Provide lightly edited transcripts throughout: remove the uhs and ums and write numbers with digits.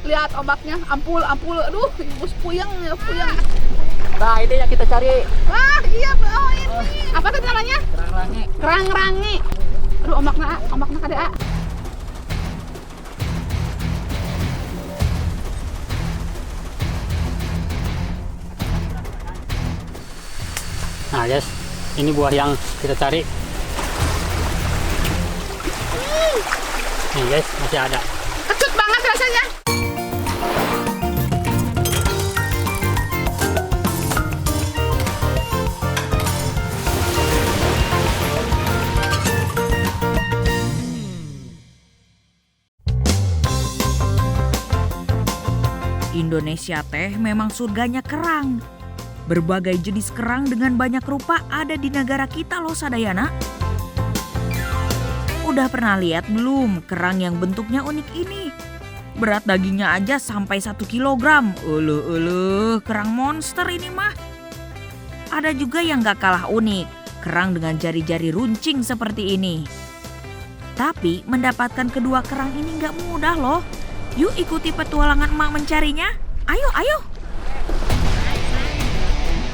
Lihat ombaknya, ampul. Aduh, bus puyeng. Nah, ini yang kita cari. Wah, iya, oh ini. Apa tuh namanya? Kerang rangi. Kerang rangi. Aduh, ombaknya kada. Nah, guys, ini buah yang kita cari. Nih, guys, masih ada. Kecut banget rasanya. Indonesia teh memang surganya kerang. Berbagai jenis kerang dengan banyak rupa ada di negara kita loh sadayana. Udah pernah lihat belum kerang yang bentuknya unik ini? Berat dagingnya aja sampai 1 kilogram. Kerang monster ini mah. Ada juga yang gak kalah unik, kerang dengan jari-jari runcing seperti ini. Tapi mendapatkan kedua kerang ini gak mudah loh. Yuk ikuti petualangan emak mencarinya. Ayo.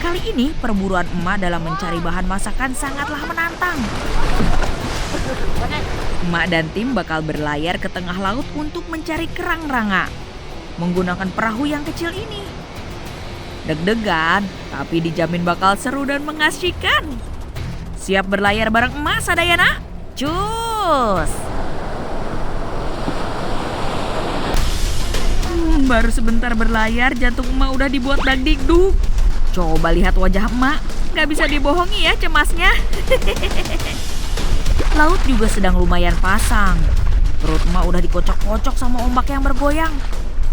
Kali ini perburuan emak dalam mencari bahan masakan sangatlah menantang. Emak dan tim bakal berlayar ke tengah laut untuk mencari kerang ranga. Menggunakan perahu yang kecil ini. Deg-degan, tapi dijamin bakal seru dan mengasyikan. Siap berlayar bareng emak sadayana? Cus! Baru sebentar berlayar, jantung emak udah dibuat dagdikduk. Coba lihat wajah emak, gak bisa dibohongi ya cemasnya. Laut juga sedang lumayan pasang. Perut emak udah dikocok-kocok sama ombak yang bergoyang.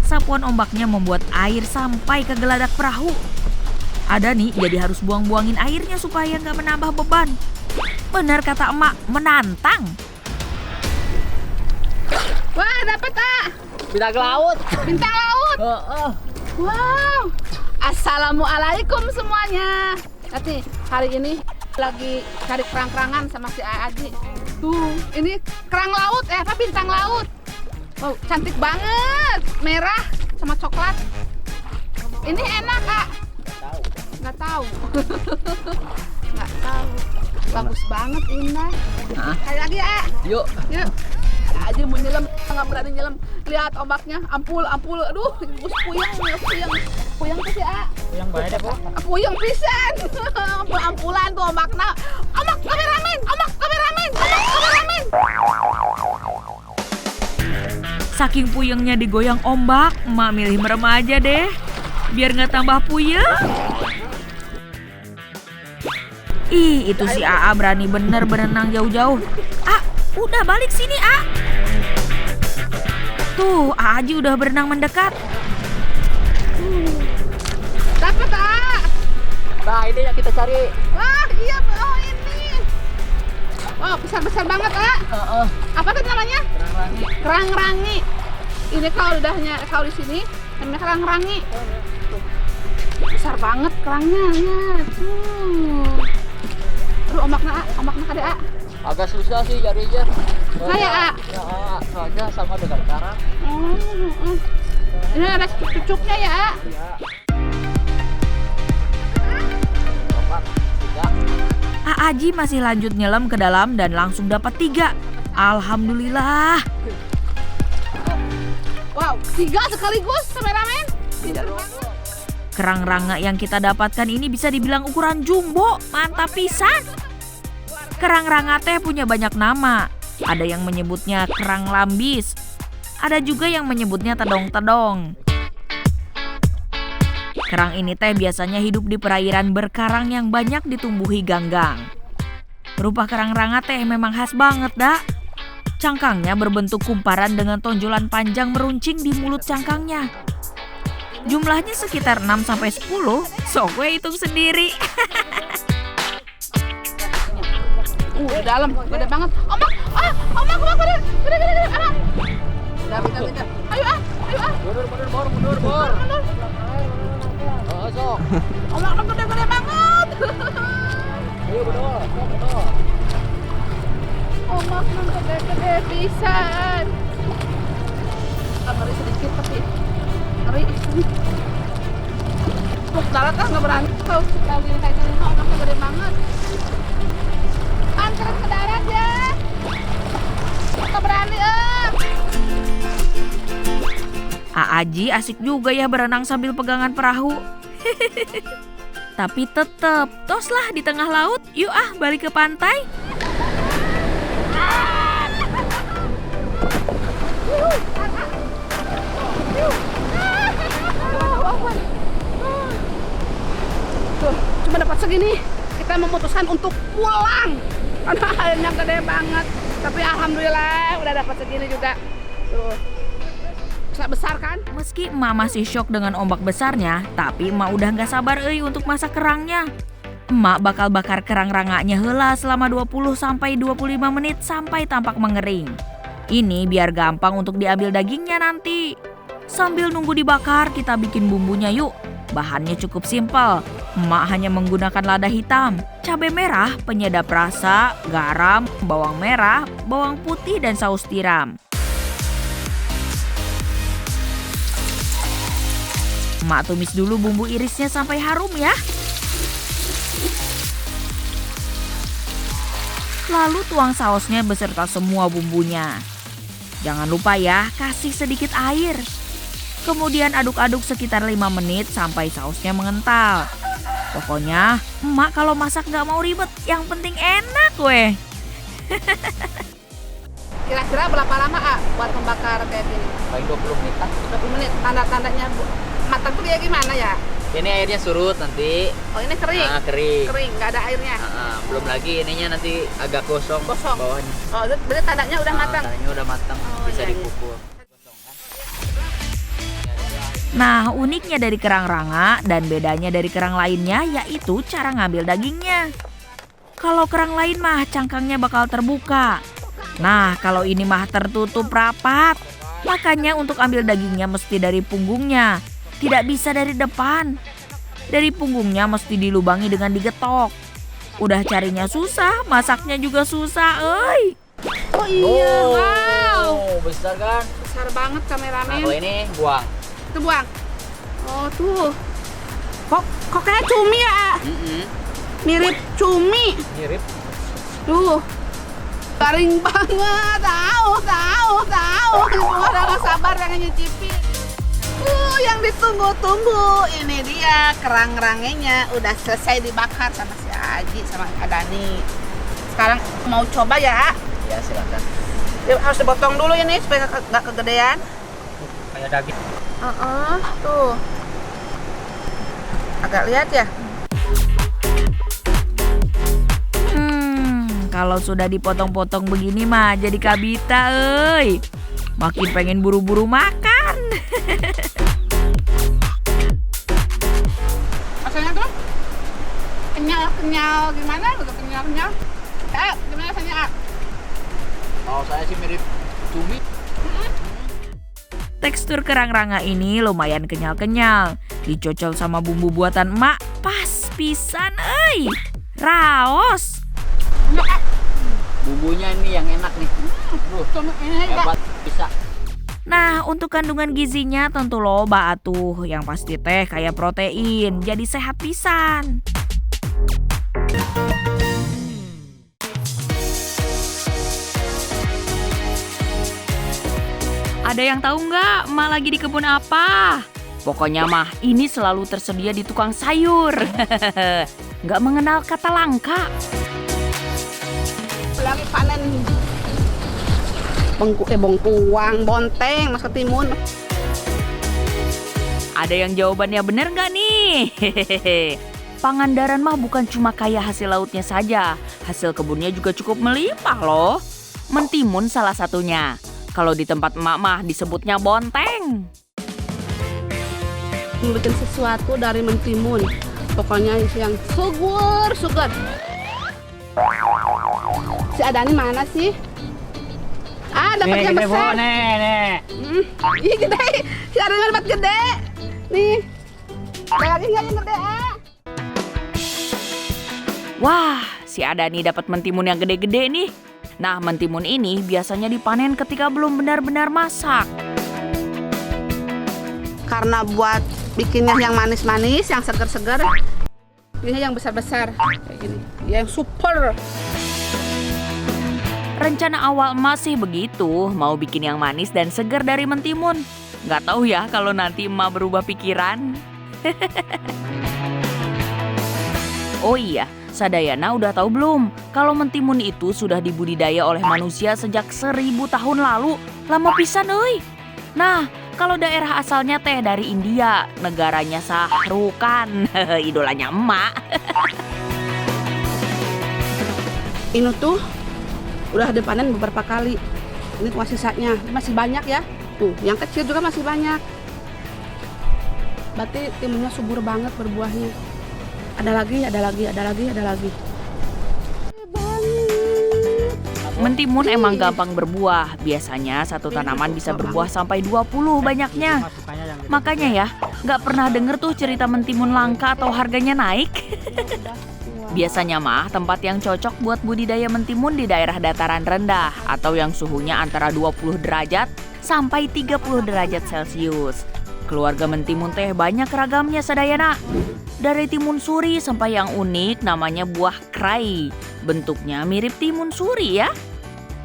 Sapuan ombaknya membuat air sampai ke geladak perahu. Ada nih, jadi harus buang-buangin airnya supaya gak menambah beban. Benar kata emak, menantang. Wah, dapet Bintang laut. bintang laut. Wow. Assalamualaikum semuanya. Nanti hari ini lagi cari kerang-kerangan sama si Aji. Tuh, ini kerang laut, apa bintang laut. Wow, cantik banget. Merah sama coklat. Ini enak, Kak. Nggak tahu. Nggak tahu. Bagus banget, indah. Kali lagi, A. Yuk. Aji mau nyelam, nggak berani nyelam. Lihat ombaknya, ampul. Aduh, bus puyeng. Puyeng tuh sih, A. Yang baik deh, kok. Puyeng pisan. Ampulan tuh ombaknya. Ombak kameramen. Saking puyengnya digoyang ombak, emak milih merem aja deh. Biar nggak tambah puyeng. Ih, itu si AA berani bener berenang jauh-jauh. Udah balik sini, A. Tuh, A Aji udah berenang mendekat. Dapat, A. Nah, ini yang kita cari. Wah, iya, oh ini. Wow, besar banget, A. Apa tuh namanya? Kerang rangi. Kerang rangi. Ini kalau di sini namanya kerang rangi. Besar banget kerangnya, lihat. Aduh, ombaknya kada, A. Agak susah sih carinya. Kayak, A. Ya, soalnya sama dengan karang. Ini ada cucuknya ya, A. Ya. 4, 3. A Aji masih lanjut nyelam ke dalam dan langsung dapat 3. Alhamdulillah. Wow, 3 sekaligus kameramen. Kerang ranga yang kita dapatkan ini bisa dibilang ukuran jumbo. Mantap pisan. Kerang ranga teh punya banyak nama. Ada yang menyebutnya kerang lambis. Ada juga yang menyebutnya tedong-tedong. Kerang ini teh biasanya hidup di perairan berkarang yang banyak ditumbuhi ganggang. Rupa kerang ranga teh memang khas banget dah. Cangkangnya berbentuk kumparan dengan tonjolan panjang meruncing di mulut cangkangnya. Jumlahnya sekitar 6-10. Sok gue hitung sendiri. Di dalam, gede banget. Ombak, gede. Anak. Udah. Ayo, A. Mundur. Sok. Ombaknya gede banget. Ayo, mundur. Ombaknya gede pisan. Kamari sedikit tapi ngeri. Tuh, darat kan nggak berani. Tuh, kalau gini kayak gini, ombaknya gede banget. Anterin ke darat ya. Nggak berani, Aaji asik juga ya berenang sambil pegangan perahu. Tapi tetep, toslah di tengah laut, yuk balik ke pantai. Tuh, cuma dapat segini. Kita memutuskan untuk pulang karena airnya gede banget. Tapi alhamdulillah udah dapat segini juga. Tuh, besar kan? Meski emak masih syok dengan ombak besarnya, tapi emak udah gak sabar untuk masak kerangnya. Emak bakal bakar kerang ranganya heula selama 20-25 menit sampai tampak mengering. Ini biar gampang untuk diambil dagingnya nanti. Sambil nunggu dibakar, kita bikin bumbunya yuk. Bahannya cukup simpel. Emak hanya menggunakan lada hitam, cabai merah, penyedap rasa, garam, bawang merah, bawang putih, dan saus tiram. Emak tumis dulu bumbu irisnya sampai harum ya. Lalu tuang sausnya beserta semua bumbunya. Jangan lupa ya, kasih sedikit air. Kemudian aduk-aduk sekitar 5 menit sampai sausnya mengental. Pokoknya emak kalau masak gak mau ribet, yang penting enak weh. Kira-kira berapa lama buat membakar kayak gini? Paling 20 menit. 20 menit. Tanda-tandanya matang tuh dia gimana ya? Ini airnya surut nanti. Oh, ini kering. Nah, kering. Kering, nggak ada airnya. Belum lagi ininya nanti agak kosong. Kosong. Bawahnya. Oh, berarti tandanya udah matang. Tandanya udah matang. Oh, Bisa iya, iya. dipukul. Nah, uniknya dari kerang ranga dan bedanya dari kerang lainnya yaitu cara ngambil dagingnya. Kalau kerang lain mah cangkangnya bakal terbuka. Nah, kalau ini mah tertutup rapat. Makanya untuk ambil dagingnya mesti dari punggungnya. Tidak bisa dari depan. Dari punggungnya mesti dilubangi dengan digetok. Udah carinya susah, masaknya juga susah, euy. Oh iya, wow. Besar kan? Besar banget Nah, kameramen. kalau ini buang. Itu buang. Oh, tuh. Kok kayak cumi ya? Mirip cumi. Mirip. Tuh. Garing banget. Tahu. Gua udah gak sabar pengen nyicipin. Yang ditunggu-tunggu. Ini dia kerang rangenya udah selesai dibakar sama si Aji sama Kak Dani. Sekarang mau coba ya? Ya, silakan. Dia harus dipotong dulu ini supaya nggak kegedean. Kayak daging. Tuh. Agak lihat ya. Kalau sudah dipotong-potong begini mah jadi kabita, euy. Makin pengen buru-buru makan. Rasanya tuh kenyal gimana? Udah kenyal. Gimana rasanya? Kalau saya sih mirip cumi. Tekstur kerang ranga ini lumayan kenyal-kenyal. Dicocol sama bumbu buatan emak, pas pisan, euy. Raos. Bumbunya ini yang enak nih. Hebat bisa. Nah, untuk kandungan gizinya tentu loba atuh. Yang pasti teh kayak protein, jadi sehat pisan. Ada yang tahu nggak emak lagi di kebun apa? Pokoknya mah ini selalu tersedia di tukang sayur. Nggak mengenal kata langka. Lagi panen bengkuang, bonteng, mas ketimun. Ada yang jawabannya bener nggak nih? Pangandaran mah bukan cuma kaya hasil lautnya saja. Hasil kebunnya juga cukup melimpah loh. Mentimun salah satunya. Kalau di tempat emak mah disebutnya bonteng. Bikin sesuatu dari mentimun. Pokoknya yang sugar. Si Adani mana sih? Dapat yang besar. Nih. Ih, gede. Si Adani dapat gede. Nih. Ada lagi nggak yang gede? Wah, si Adani dapat mentimun yang gede-gede nih. Nah, mentimun ini biasanya dipanen ketika belum benar-benar masak. Karena buat bikinnya yang manis-manis, yang seger-seger, ini yang besar-besar kayak gini, yang super. Rencana awal emak sih begitu, mau bikin yang manis dan segar dari mentimun. Nggak tahu ya kalau nanti emak berubah pikiran. Oh iya, Sadayana udah tahu belum kalau mentimun itu sudah dibudidaya oleh manusia sejak 1000 tahun lalu. Lama pisan euy. Nah, kalau daerah asalnya teh dari India, negaranya Sahrukan, idolanya emak. Ini tuh udah dipanen beberapa kali. Ini cuma sisanya, masih banyak ya. Tuh, yang kecil juga masih banyak. Berarti timunnya subur banget berbuahnya. Ada lagi. Mentimun emang gampang berbuah. Biasanya satu tanaman bisa berbuah sampai 20 banyaknya. Makanya ya, nggak pernah denger tuh cerita mentimun langka atau harganya naik. Biasanya mah tempat yang cocok buat budidaya mentimun di daerah dataran rendah atau yang suhunya antara 20 derajat sampai 30 derajat Celcius. Keluarga mentimun teh banyak ragamnya Sadayana. Dari timun suri sampai yang unik namanya buah krai. Bentuknya mirip timun suri ya.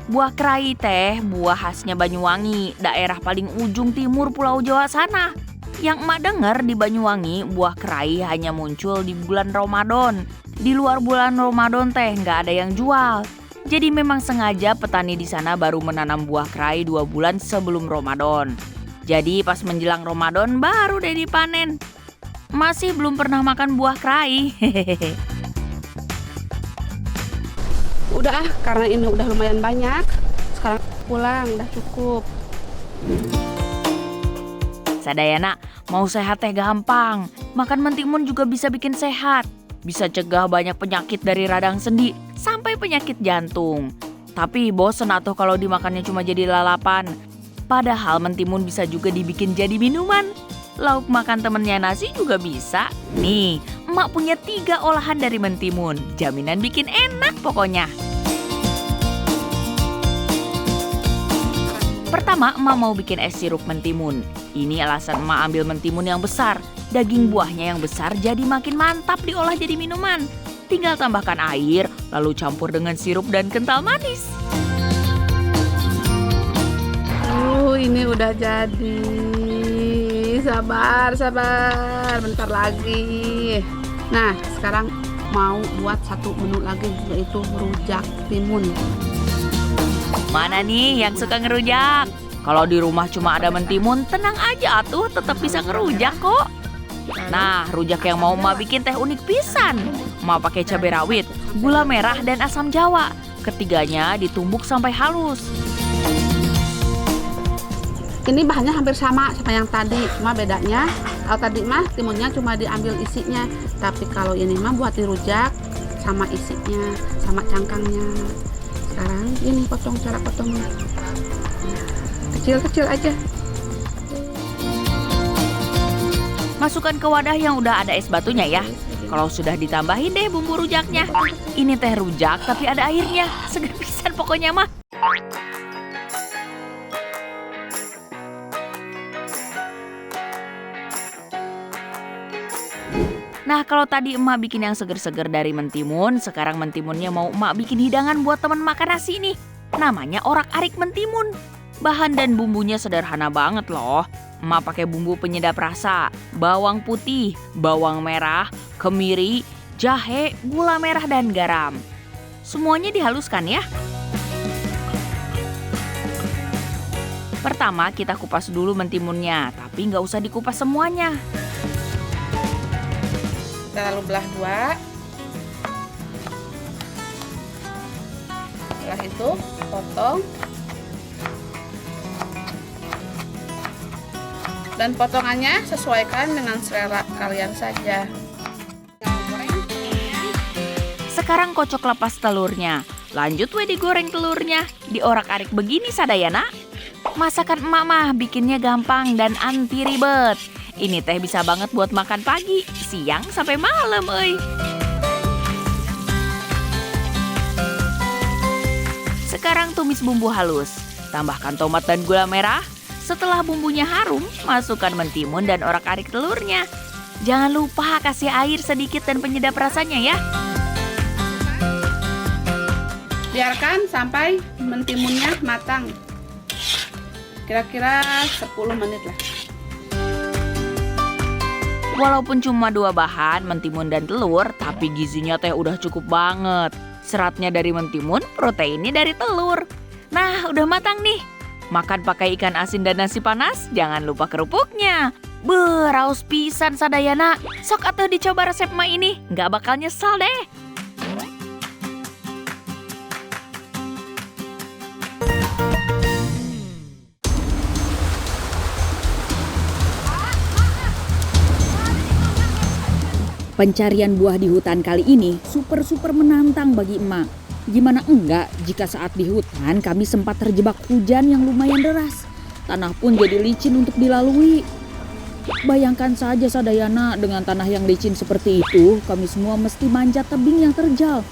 Buah krai teh buah khasnya Banyuwangi, daerah paling ujung timur Pulau Jawa sana. Yang emak dengar di Banyuwangi, buah krai hanya muncul di bulan Ramadan. Di luar bulan Ramadan teh nggak ada yang jual. Jadi memang sengaja petani di sana baru menanam buah krai 2 bulan sebelum Ramadan. Jadi pas menjelang Ramadan baru deh dipanen. Masih belum pernah makan buah krai. Udah, karena ini udah lumayan banyak. Sekarang pulang, udah cukup. Sadayana, mau sehat teh gampang. Makan mentimun juga bisa bikin sehat. Bisa cegah banyak penyakit dari radang sendi sampai penyakit jantung. Tapi bosen atuh kalau dimakannya cuma jadi lalapan. Padahal mentimun bisa juga dibikin jadi minuman. Lauk makan temennya nasi juga bisa. Nih, emak punya 3 olahan dari mentimun. Jaminan bikin enak pokoknya. Pertama, emak mau bikin es sirup mentimun. Ini alasan emak ambil mentimun yang besar. Daging buahnya yang besar jadi makin mantap diolah jadi minuman. Tinggal tambahkan air, lalu campur dengan sirup dan kental manis. Ini udah jadi. Sabar. Bentar lagi. Nah, sekarang mau buat satu menu lagi, yaitu rujak timun. Mana nih yang suka ngerujak? Kalau di rumah cuma ada mentimun, tenang aja atuh, tetap bisa ngerujak kok. Nah, rujak yang mau emak bikin teh unik pisan. Emak pakai cabai rawit, gula merah, dan asam jawa. Ketiganya ditumbuk sampai halus. Ini bahannya hampir sama yang tadi, cuma bedanya kalau tadi mah timunnya cuma diambil isinya, tapi kalau ini mah buat dirujak sama isinya, sama cangkangnya. Sekarang ini cara potongnya. Kecil-kecil aja. Masukkan ke wadah yang udah ada es batunya ya. Kalau sudah ditambahin deh bumbu rujaknya. Ini teh rujak tapi ada airnya. Seger pisan pokoknya mah. Nah, kalau tadi emak bikin yang seger-seger dari mentimun, sekarang mentimunnya mau emak bikin hidangan buat teman makan nasi nih. Namanya orak-arik mentimun. Bahan dan bumbunya sederhana banget loh. Emak pakai bumbu penyedap rasa, bawang putih, bawang merah, kemiri, jahe, gula merah, dan garam. Semuanya dihaluskan ya. Pertama kita kupas dulu mentimunnya, tapi nggak usah dikupas semuanya. Kita lalu belah 2. Setelah itu potong. Dan potongannya sesuaikan dengan selera kalian saja. Sekarang kocok lepas telurnya. Lanjut digoreng telurnya. Diorak-arik begini Sadayana. Masakan emak mah bikinnya gampang dan anti ribet. Ini teh bisa banget buat makan pagi, siang, sampai malam euy. Sekarang tumis bumbu halus. Tambahkan tomat dan gula merah. Setelah bumbunya harum, masukkan mentimun dan orak-arik telurnya. Jangan lupa kasih air sedikit dan penyedap rasanya ya. Biarkan sampai mentimunnya matang. Kira-kira 10 menit lah. Walaupun cuma 2 bahan, mentimun dan telur, tapi gizinya teh udah cukup banget. Seratnya dari mentimun, proteinnya dari telur. Nah, udah matang nih. Makan pakai ikan asin dan nasi panas, jangan lupa kerupuknya. Raus pisan sadayana. Sok atuh dicoba resep emak ini, nggak bakal nyesal deh. Pencarian buah di hutan kali ini super menantang bagi emak. Gimana enggak jika saat di hutan kami sempat terjebak hujan yang lumayan deras. Tanah pun jadi licin untuk dilalui. Bayangkan saja sadayana, dengan tanah yang licin seperti itu, kami semua mesti manjat tebing yang terjal.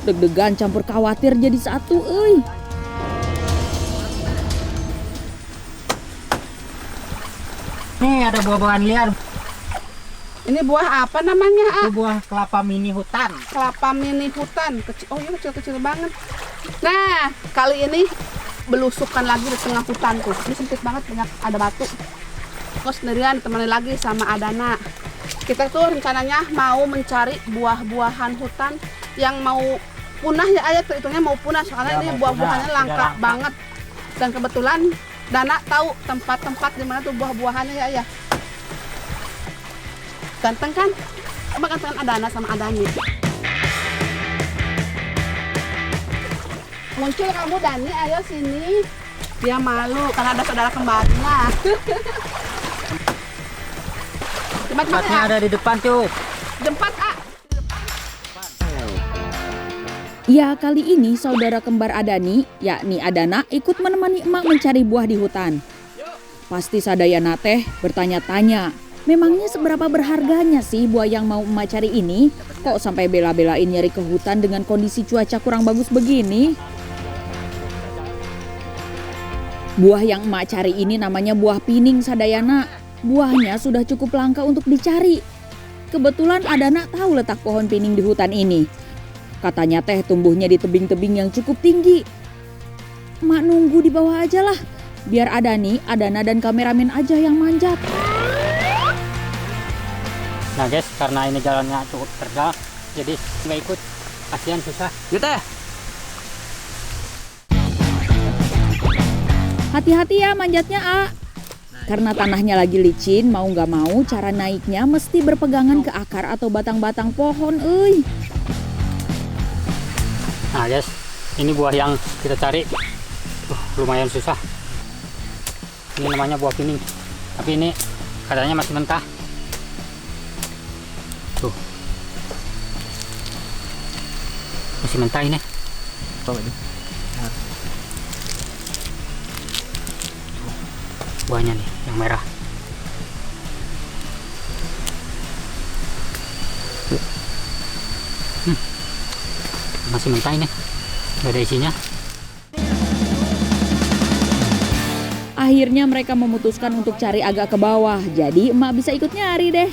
Deg-degan campur khawatir jadi satu, euy. Nih ada buah-buahan liar. Ini buah apa namanya? Itu buah kelapa mini hutan. Kelapa mini hutan. Oh iya, kecil-kecil banget. Nah, kali ini belusukan lagi di tengah hutan tuh. Ini sempit banget, banyak ada batu. Terus sendirian ditemani lagi sama Adana. Kita tuh rencananya mau mencari buah-buahan hutan yang mau punah ya, ayah terhitungnya mau punah soalnya ini buah-buahannya langka banget. Dan kebetulan Dana tahu tempat-tempat di mana tuh buah-buahannya ya, ayah. Ganteng kan? Coba ganteng Adana sama Adani. Muncul kamu Dani, ayo sini. Dia malu karena ada saudara kembarnya. Tempatnya ada di depan tuh. Jempat, A. Ya, kali ini saudara kembar Adani, yakni Adana, ikut menemani emak mencari buah di hutan. Pasti sadayana teh bertanya-tanya, memangnya seberapa berharganya sih buah yang mau emak cari ini? Kok sampai bela-belain nyari ke hutan dengan kondisi cuaca kurang bagus begini? Buah yang emak cari ini namanya buah pining sadayana. Buahnya sudah cukup langka untuk dicari. Kebetulan Adana tahu letak pohon pining di hutan ini. Katanya teh tumbuhnya di tebing-tebing yang cukup tinggi. Emak nunggu di bawah aja lah. Biar Adani, Adana dan kameramen aja yang manjat. Nah guys, karena ini jalannya cukup terjal, jadi nggak ikut. Kasihan susah. Yuk teh. Hati-hati ya manjatnya, A. Karena tanahnya lagi licin, mau nggak mau cara naiknya mesti berpegangan ke akar atau batang-batang pohon, euy. Nah guys, ini buah yang kita cari. Lumayan susah. Ini namanya buah pining. Tapi ini katanya masih mentah. Tuh. Masih mentah ini. Coba ini. Buahnya nih, yang merah. Masih mentah ini. Gak ada isinya. Akhirnya mereka memutuskan untuk cari agak ke bawah, jadi emak bisa ikut nyari deh.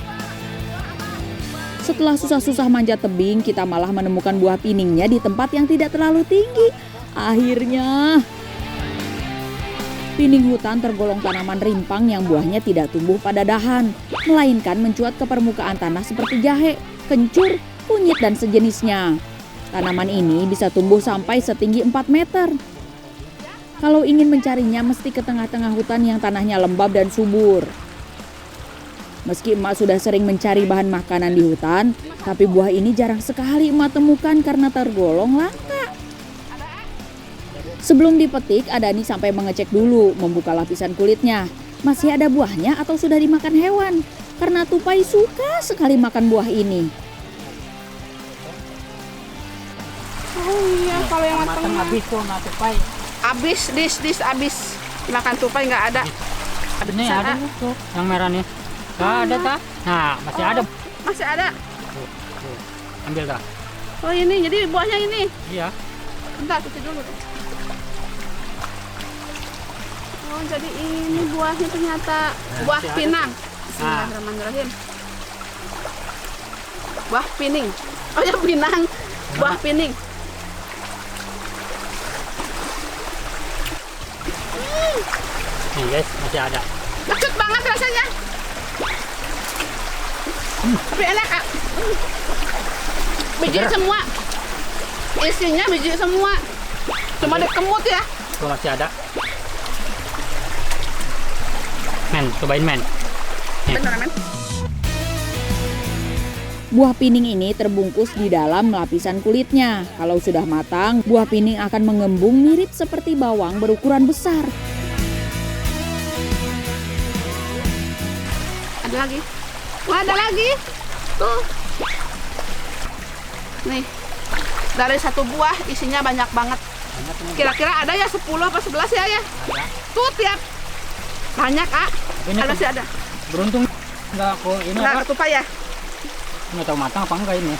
Setelah susah-susah manjat tebing, kita malah menemukan buah piningnya di tempat yang tidak terlalu tinggi. Akhirnya, pining hutan tergolong tanaman rimpang yang buahnya tidak tumbuh pada dahan, melainkan mencuat ke permukaan tanah seperti jahe, kencur, kunyit, dan sejenisnya. Tanaman ini bisa tumbuh sampai setinggi 4 meter. Kalau ingin mencarinya mesti ke tengah-tengah hutan yang tanahnya lembab dan subur. Meski emak sudah sering mencari bahan makanan di hutan, tapi buah ini jarang sekali emak temukan karena tergolong langka. Sebelum dipetik, Adani sampai mengecek dulu, membuka lapisan kulitnya. Masih ada buahnya atau sudah dimakan hewan? Karena tupai suka sekali makan buah ini. Oh iya, kalau yang matang matang habis tuh, nah tupai. habis, dis habis. Makan tupai nggak ada. Ini ada tuh, yang merah nih. Nggak ada tak? Nah, masih ada. Masih ada. Tuh. Ambil tak? Oh ini, jadi buahnya ini. Iya. Bentar, cuci dulu. Oh, jadi ini buahnya ternyata buah masih ada. pinang. Bismillahirrahmanirrahim. Buah pining. Oh ya pinang. Buah pining. Nih guys, masih ada. Lecut banget rasanya. Tapi enak, Kak. Biji Seger. semua. Isinya biji semua. Cuma dikemut ya. Tuh masih ada. Men, cobain men. Bener, men. Buah pining ini terbungkus di dalam lapisan kulitnya. Kalau sudah matang, buah pining akan mengembung mirip seperti bawang berukuran besar. Ada lagi. Wah, ada lagi. Tuh. Nih. Dari satu buah isinya banyak banget. Banyak ini. Kira-kira ada ya 10 apa 11 ya ya? Ada. Tuh tiap. Banyak, Kak. Ini Ada sih ada. beruntung enggak kok ini Enggak apa? ketupai ya? Nggak tahu matang apa enggak ini.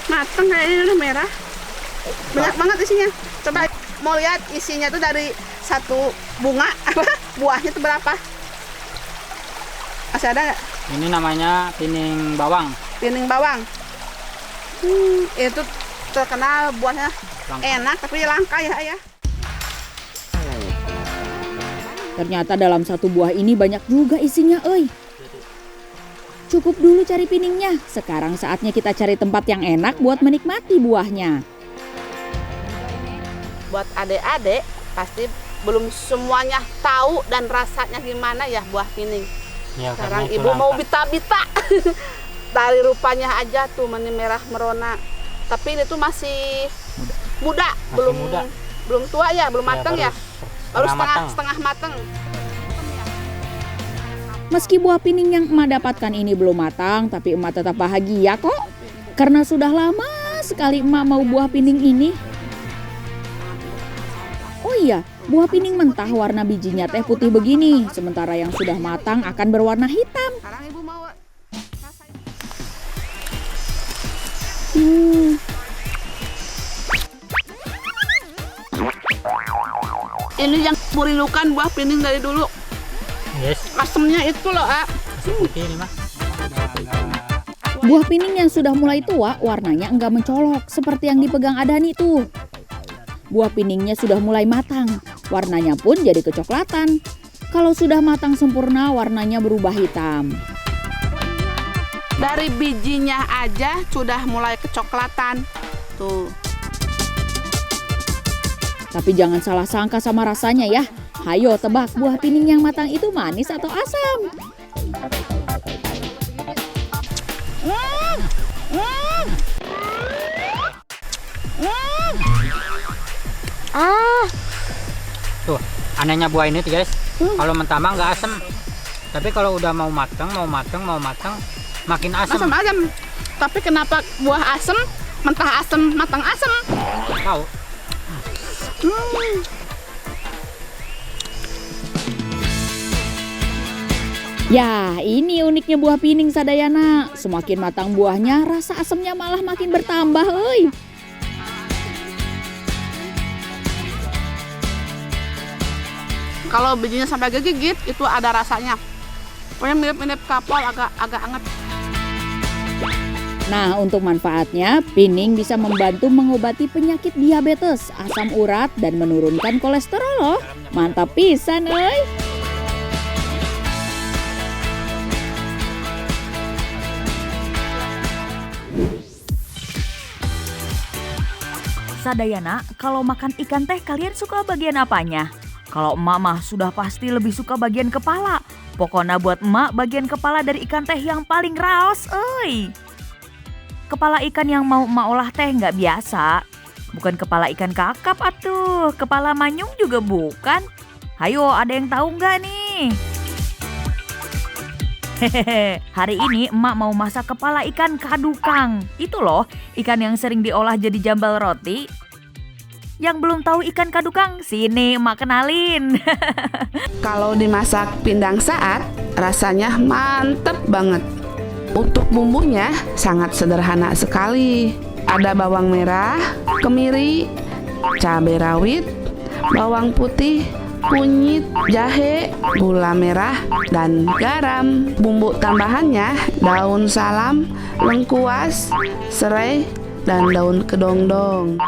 Mateng kayaknya udah merah. Banyak banget isinya. Coba mau lihat isinya tuh dari satu bunga. Buahnya tuh berapa? Masih ada nggak? Ini namanya pining bawang. Pining bawang. Itu terkenal buahnya Langka. enak tapi langka ya ayah. Ternyata dalam satu buah ini banyak juga isinya, euy. Cukup dulu cari piningnya. Sekarang saatnya kita cari tempat yang enak buat menikmati buahnya. Buat adik-adik pasti belum semuanya tahu dan rasanya gimana ya buah pining. Ya, Sekarang karena itu ibu mau langka. bita-bita. Dari rupanya aja tuh meni merah merona. Tapi ini tuh masih muda, belum muda. belum tua ya, belum matang ya. Baru matang. setengah matang. Meski buah pining yang emak dapatkan ini belum matang, tapi emak tetap bahagia kok. Karena sudah lama sekali emak mau buah pining ini. Oh iya, buah pining mentah warna bijinya teh putih begini. Sementara yang sudah matang akan berwarna hitam. Sekarang ibu mau rasain. Ini yang merindukan buah pining dari dulu. Yes, Asemnya itu loh, ah. masih putih ini mah. Buah pining yang sudah mulai tua warnanya enggak mencolok seperti yang dipegang Adani tuh. Buah piningnya sudah mulai matang, warnanya pun jadi kecoklatan. Kalau sudah matang sempurna warnanya berubah hitam. Dari bijinya aja sudah mulai kecoklatan. Tuh. Tapi jangan salah sangka sama rasanya ya. Hayo tebak buah pining yang matang itu manis atau asam? Tuh, anehnya buah ini tuh guys. Kalau mentah mah nggak asem. Tapi kalau udah mau matang, makin asem. Asam-asam. Tapi kenapa buah asam, mentah asam, matang asam? Tahu? Ya, ini uniknya buah pining Sadayana. Semakin matang buahnya, rasa asamnya malah makin bertambah, euy. Kalau bijinya sampai kegigit, itu ada rasanya. Pokoknya mirip-mirip kapal, agak anget. Nah, untuk manfaatnya, pining bisa membantu mengobati penyakit diabetes, asam urat, dan menurunkan kolesterol loh. Mantap pisan, euy. Sadayana, kalau makan ikan teh kalian suka bagian apanya? Kalau emak mah sudah pasti lebih suka bagian kepala. Pokoknya buat emak bagian kepala dari ikan teh yang paling raos, euy. Kepala ikan yang mau emak olah teh nggak biasa. Bukan kepala ikan kakap atuh, kepala manyung juga bukan. Hayo, ada yang tahu nggak nih? Hehehe, hari ini emak mau masak kepala ikan kadukang. Itu loh, ikan yang sering diolah jadi jambal roti. Yang belum tahu ikan kadukang, sini emak kenalin. Kalau dimasak pindang saat, rasanya mantep banget. Untuk bumbunya sangat sederhana sekali. Ada bawang merah, kemiri, cabai rawit, bawang putih, kunyit, jahe, gula merah, dan garam. Bumbu tambahannya daun salam, lengkuas, serai, dan daun kedondong.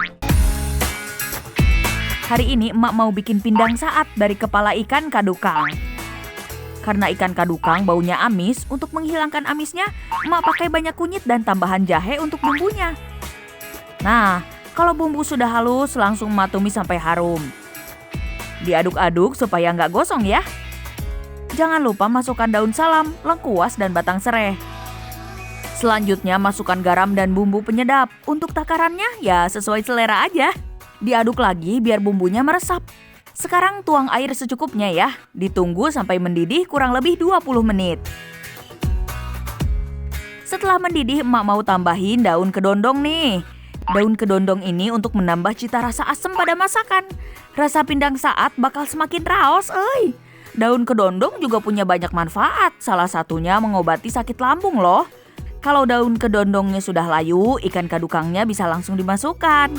Hari ini emak mau bikin pindang saat dari kepala ikan kadukang. Karena ikan kadukang baunya amis, untuk menghilangkan amisnya, emak pakai banyak kunyit dan tambahan jahe untuk bumbunya. Nah, kalau bumbu sudah halus, langsung emak tumis sampai harum. Diaduk-aduk supaya nggak gosong ya. Jangan lupa masukkan daun salam, lengkuas, dan batang serai. Selanjutnya masukkan garam dan bumbu penyedap. Untuk takarannya ya sesuai selera aja. Diaduk lagi biar bumbunya meresap. Sekarang tuang air secukupnya ya. Ditunggu sampai mendidih kurang lebih 20 menit. Setelah mendidih, emak mau tambahin daun kedondong nih. Daun kedondong ini untuk menambah cita rasa asam pada masakan. Rasa pindang saat bakal semakin raos, euy. Daun kedondong juga punya banyak manfaat. Salah satunya mengobati sakit lambung loh. Kalau daun kedondongnya sudah layu, ikan kadukangnya bisa langsung dimasukkan.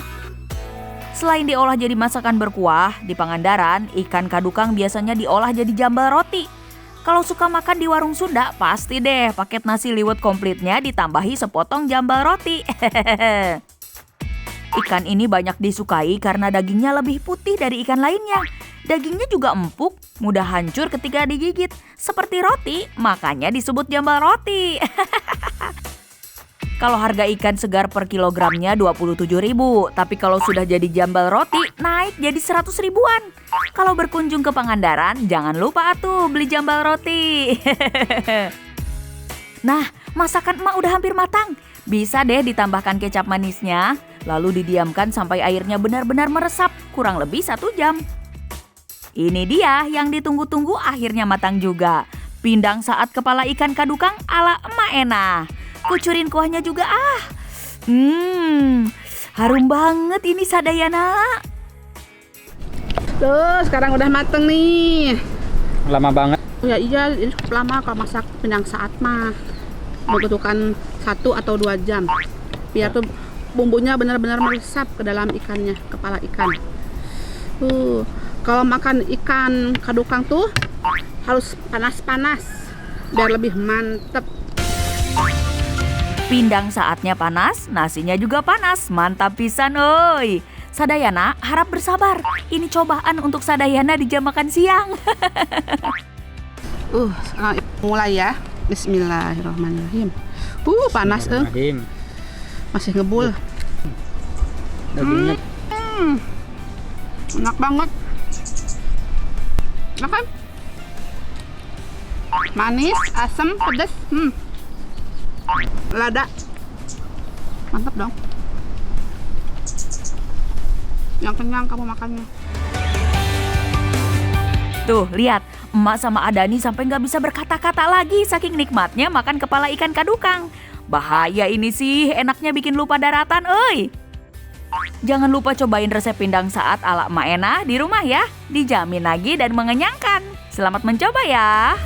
Selain diolah jadi masakan berkuah, di Pangandaran, ikan kadukang biasanya diolah jadi jambal roti. Kalau suka makan di warung Sunda, pasti deh paket nasi liwet komplitnya ditambahi sepotong jambal roti. Ikan ini banyak disukai karena dagingnya lebih putih dari ikan lainnya. Dagingnya juga empuk, mudah hancur ketika digigit. Seperti roti, makanya disebut jambal roti. Kalau harga ikan segar per kilogramnya 27.000, tapi kalau sudah jadi jambal roti naik jadi 100 ribuan. Kalau berkunjung ke Pangandaran, jangan lupa atuh beli jambal roti. Nah, masakan emak udah hampir matang. Bisa deh ditambahkan kecap manisnya, lalu didiamkan sampai airnya benar-benar meresap, kurang lebih 1 jam. Ini dia yang ditunggu-tunggu akhirnya matang juga. Pindang saat kepala ikan kadukang ala emak Ena. Kucurin kuahnya juga harum banget ini Sadayana. Tuh, sekarang udah mateng nih. Lama banget. Ya iya, ini cukup lama kalau masak pindang saat mah. Membutuhkan 1 atau 2 jam. Biar tuh bumbunya benar-benar meresap ke dalam ikannya, kepala ikan. Kalau makan ikan kadukang tuh harus panas-panas biar lebih mantep. Pindang saatnya panas, nasinya juga panas. Mantap pisan oi. Sadayana harap bersabar. Ini cobaan untuk Sadayana di jam makan siang. Sekarang mulai ya. Bismillahirrahmanirrahim. Panas masih ngebul. Dagingnya Enak banget. Enak kan? Manis, asam, pedas. Lada. Mantap dong. Yang kenyang kamu makannya. Tuh, lihat. Emak sama Adani sampai nggak bisa berkata-kata lagi saking nikmatnya makan kepala ikan kadukang. Bahaya ini sih, enaknya bikin lupa daratan, euy. Jangan lupa cobain resep pindang saat ala Emak Ena di rumah ya. Dijamin lagi dan mengenyangkan. Selamat mencoba ya.